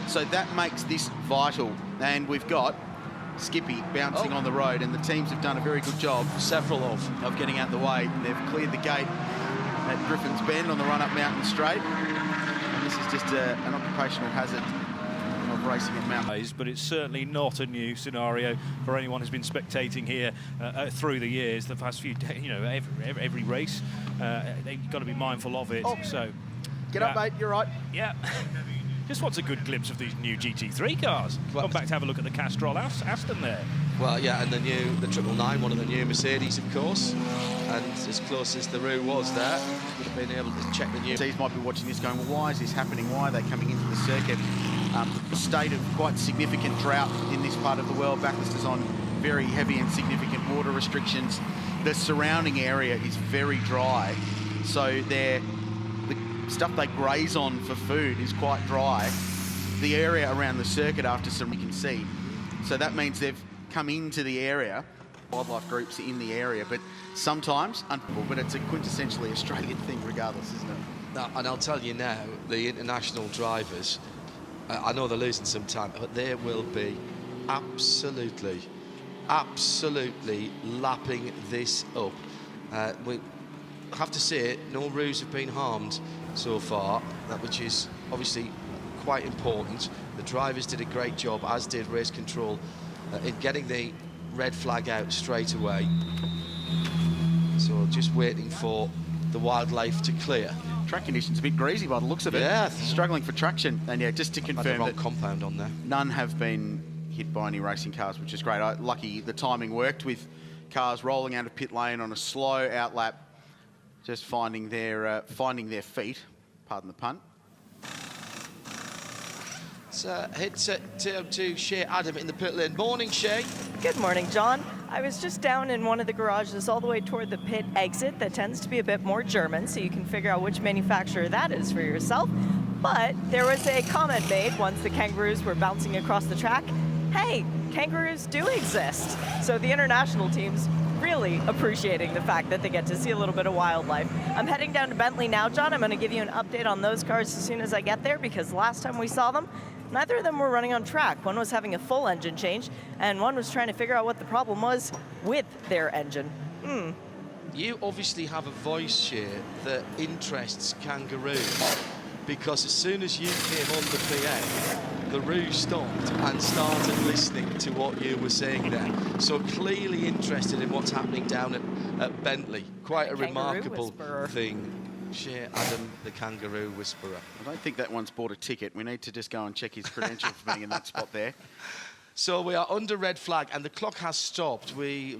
So that makes this vital. And we've got Skippy bouncing on the road, and the teams have done a very good job, several of getting out the way. They've cleared the gate at Griffin's Bend on the run-up Mountain Straight. And this is just an occupational hazard of racing at Mountain. But it's certainly not a new scenario for anyone who's been spectating here through the years. The past few days, you know, every race, they've got to be mindful of it. So, get up, mate. You're right. Yeah. Just wants a good glimpse of these new GT3 cars. Come back to have a look at the Castrol Aston there. Well, yeah, and the 999, one of the new Mercedes, of course. And as close as the Roo was there, would have been able to check the new. Teams might be watching this going, well, why is this happening? Why are they coming into the circuit? State of quite significant drought in this part of the world. Bathurst is on very heavy and significant water restrictions. The surrounding area is very dry, so the stuff they graze on for food is quite dry. The area around the circuit after some we can see. So that means they've come into the area, wildlife groups in the area, but sometimes, but it's a quintessentially Australian thing regardless, isn't it? Now, and I'll tell you now, the international drivers, I know they're losing some time, but they will be absolutely lapping this up. We have to say, no Roos have been harmed so far, which is obviously quite important. The drivers did a great job, as did race control, in getting the red flag out straight away. So just waiting for the wildlife to clear. Track conditions a bit greasy by the looks of it. Yeah. Struggling for traction. And yeah, just to confirm that compound on there. None have been hit by any racing cars, which is great. Lucky the timing worked with cars rolling out of pit lane on a slow outlap, just finding their feet. Pardon the pun. Hits to Shea Adam in the pit lane. Morning, Shea. Good morning, John. I was just down in one of the garages all the way toward the pit exit. That tends to be a bit more German, so you can figure out which manufacturer that is for yourself. But there was a comment made once the Kangaroos were bouncing across the track. Hey, Kangaroos do exist. So the international team's really appreciating the fact that they get to see a little bit of wildlife. I'm heading down to Bentley now, John. I'm going to give you an update on those cars as soon as I get there, because last time we saw them, neither of them were running on track. One was having a full engine change, and one was trying to figure out what the problem was with their engine. You obviously have a voice, Shea, that interests Kangaroos, because as soon as you came on the PA, the Roo stopped and started listening to what you were saying there. So clearly interested in what's happening down at Bentley. Quite a remarkable thing. Shea Adam, the Kangaroo Whisperer. I don't think that one's bought a ticket. We need to just go and check his credentials for being in that spot there. So we are under red flag, and the clock has stopped. We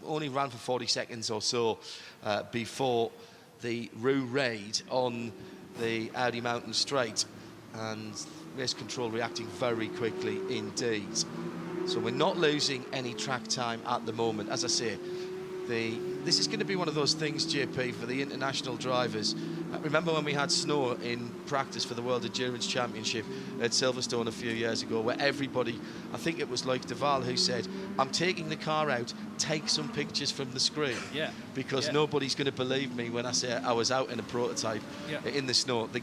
only ran for 40 seconds or so before the Roo raid on the Audi Mountain Straight, and race control reacting very quickly indeed. So we're not losing any track time at the moment. As I say, this is going to be one of those things, JP, for the international drivers. Remember when we had snow in practice for the World Endurance Championship at Silverstone a few years ago, where everybody, I think it was like Duval, who said, I'm taking the car out, take some pictures from the screen. Yeah. Because nobody's going to believe me when I say I was out in a prototype in the snow. The